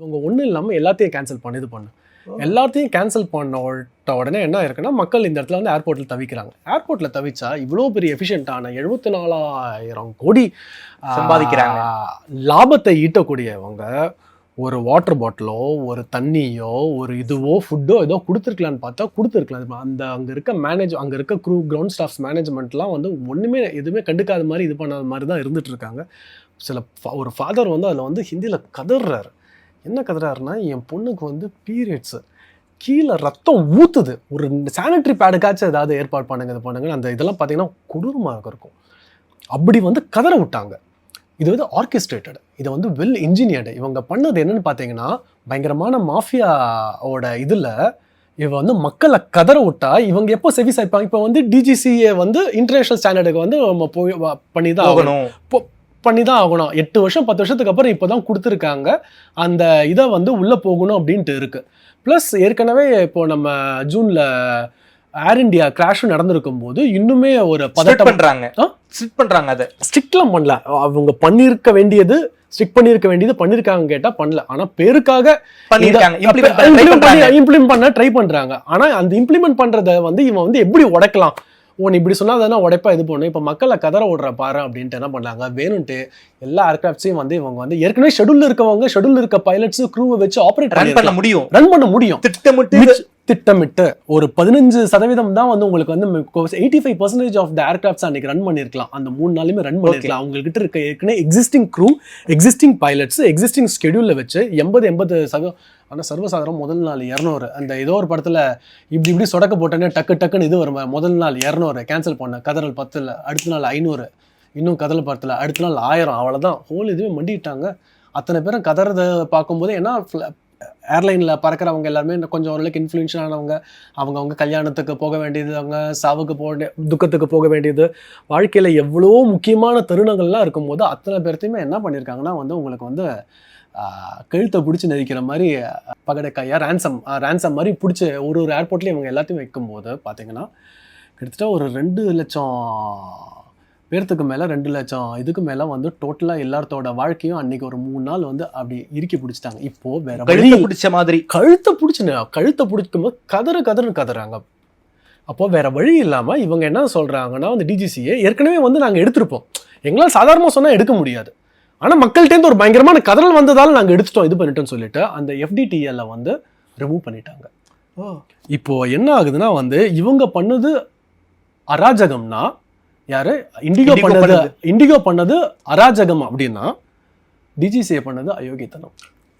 இவங்க ஒன்றும் இல்லாமல் எல்லாத்தையும் கேன்சல் பண்ணி இது பண்ணு எல்லாத்தையும் கேன்சல் பண்ண உடனே என்ன இருக்குன்னா மக்கள் இந்த இடத்துல வந்து ஏர்போர்ட்டில் தவிக்கிறாங்க. ஏர்போர்ட்டில் தவிச்சா இவ்வளோ பெரிய எஃபிஷியன்ட்டான 74,000 கோடி சம்பாதிக்கிறாங்க. லாபத்தை ஈட்டக்கூடியவங்க ஒரு வாட்டர் பாட்டிலோ ஒரு தண்ணியோ ஒரு இதுவோ ஃபுட்டோ ஏதோ கொடுத்துருக்கலான்னு பார்த்தா கொடுத்துருக்கலாம். அந்த அங்கே இருக்க அங்கே இருக்க கிரவுண்ட் ஸ்டாஃப்ஸ் மேனேஜ்மெண்ட்லாம் வந்து ஒன்றுமே எதுவுமே கண்டுக்காத மாதிரி இது பண்ணாத மாதிரி தான் இருந்துட்டு இருக்காங்க. ஒரு ஃபாதர் வந்து அதில் வந்து ஹிந்தியில் கதறாரு. என்ன கதறாருன்னா, என் பொண்ணுக்கு வந்து பீரியட்ஸு, கீழே ரத்தம் ஊற்றுது, ஒரு சானிட்டரி பேடுக்காச்சும் ஏதாவது ஏற்பாடு பண்ணுங்க இது பண்ணுங்க. அந்த இதெல்லாம் பார்த்தீங்கன்னா கொடூரமாக இருக்கும். அப்படி வந்து கதற விட்டாங்க. இது வந்து ஆர்கெஸ்ட்ரேட்டட், இதை வந்து வெல் இன்ஜினியர்டு. இவங்க பண்ணது என்னன்னு பார்த்தீங்கன்னா, பயங்கரமான மாஃபியாவோட இதில் இவ வந்து மக்களை கதற விட்டா இவங்க எப்போ செவி சாய்ப்பாங்க. இப்போ வந்து டிஜிசிஏ வந்து இன்டர்நேஷ்னல் ஸ்டாண்டர்டுக்கு வந்து நம்ம போய் பண்ணி தான் ஆகணும். 8 வருஷம் 10 வருஷத்துக்கு அப்புறம் இப்போ தான் கொடுத்துருக்காங்க. அந்த இதை வந்து உள்ளே போகணும் அப்படின்ட்டு இருக்குது. ப்ளஸ் ஏற்கனவே இப்போ நம்ம ஜூனில் ஏர் இண்டியா கிராஷும் நடந்திருக்கும் போது இன்னுமே ஒரு பதட்டம் பண்ணுறாங்க. அதை ஸ்ட்ரிக்ட்லாம் பண்ணல. அவங்க பண்ணியிருக்க வேண்டியது பண்ணியிருக்காங்க கேட்டால் பண்ணல. ஆனால் பேருக்காக இம்ப்ளிமெண்ட் பண்ண ட்ரை பண்ணுறாங்க. ஆனால் அந்த இம்ப்ளிமெண்ட் பண்ணுறதை வந்து இவன் வந்து எப்படி உடைக்கலாம், இப்படி சொன்னால் தானே உடைப்பா இது பண்ணும். இப்போ மக்களை கதற விடுற பாரு அப்படின்ட்டு என்ன பண்ணாங்க, வேணும்ட்டு எல்லா ஏர்கிராஃப்ட்ஸையும் வந்து இவங்க வந்து ஏற்கனவே ஷெட்யூல் இருக்க பைலட்ஸ் க்ரூவை வச்சு ஆப்ரேட் ரன் பண்ண முடியும். திட்டமிட்டு ஒரு 15% தான் வந்து உங்களுக்கு வந்து 85% ஆஃப் த ஏர்கிராஃப்ட்ஸ் அன்னைக்கு ரன் பண்ணிருக்கலாம். அந்த 3 நாளுமே ரன் பண்ணிருக்கலாம். அவங்ககிட்ட இருக்க ஏற்கனவே existing crew, existing pilots, existing ஸ்கெடியூல்ல வச்சு 80%. ஆனால் சர்வசாதாரம் முதல் நாள் 200. அந்த ஏதோ ஒரு படத்தில் இப்படி சொடக்க போட்டோன்னே டக்குன்னு இது வரும். முதல் நாள் 200 கேன்சல் பண்ண, கதறல் 10, அடுத்த நாள் 500, இன்னும் கதறல் 10, அடுத்த நாள் 1000. அவ்வளோதான், ஹோல் இதுவே மண்டிட்டாங்க. அத்தனை பேரும் கதறதை பார்க்கும்போது ஏன்னா ஏர்லைனில் பறக்கிறவங்க எல்லாருமே கொஞ்சம் ஓரளவுக்கு இன்ஃப்ளூயன்ஷியல் ஆனவங்க. அவங்க கல்யாணத்துக்கு போக வேண்டியது, அவங்க சாவுக்கு துக்கத்துக்கு போக வேண்டியது, வாழ்க்கையில் எவ்வளோ முக்கியமான தருணங்கள்லாம் இருக்கும்போது அத்தனை பேர்த்தையுமே என்ன பண்ணியிருக்காங்கன்னா வந்து உங்களுக்கு வந்து கழுத்தை பிடிச்சி நெரிக்கிற மாதிரி பகடைக்காயா ரேன்சம் மாதிரி பிடிச்சி ஒரு ஏர்போர்ட்லேயும் இவங்க எல்லாத்தையும் வைக்கும்போது பார்த்தீங்கன்னா கிட்டத்தட்ட ஒரு 2 லட்சம் பேர்த்துக்கு மேலே 2 லட்சம் இதுக்கு மேலே வந்து டோட்டலாக எல்லாத்தோட வாழ்க்கையும் அன்னைக்கு ஒரு 3 நாள் வந்து அப்படி இறுக்கி பிடிச்சிட்டாங்க. இப்போது வேற பிடிச்ச மாதிரி கழுத்தை பிடிக்கும்போது கதறாங்க. அப்போது வேற வழி இல்லாமல் இவங்க என்ன சொல்கிறாங்கன்னா வந்து டிஜிசிஏ ஏற்கனவே வந்து நாங்கள் எடுத்திருப்போம், எங்களால் சாதாரணமாக சொன்னால் எடுக்க முடியாது, ஆனால் மக்கள்கிட்டேருந்து ஒரு பயங்கரமான கதறல் வந்ததால் நாங்கள் எடுத்துட்டோம், இது பண்ணிட்டோம்னு சொல்லிட்டு அந்த FDTL வந்து ரிமூவ் பண்ணிட்டாங்க. இப்போ என்ன ஆகுதுன்னா வந்து இவங்க பண்ணது அராஜகம்னா யாரு, இண்டிகோ பண்ணது அராஜகம் அப்படின்னா டிஜிசிஏ பண்ணது அயோக்கியத்தனம்.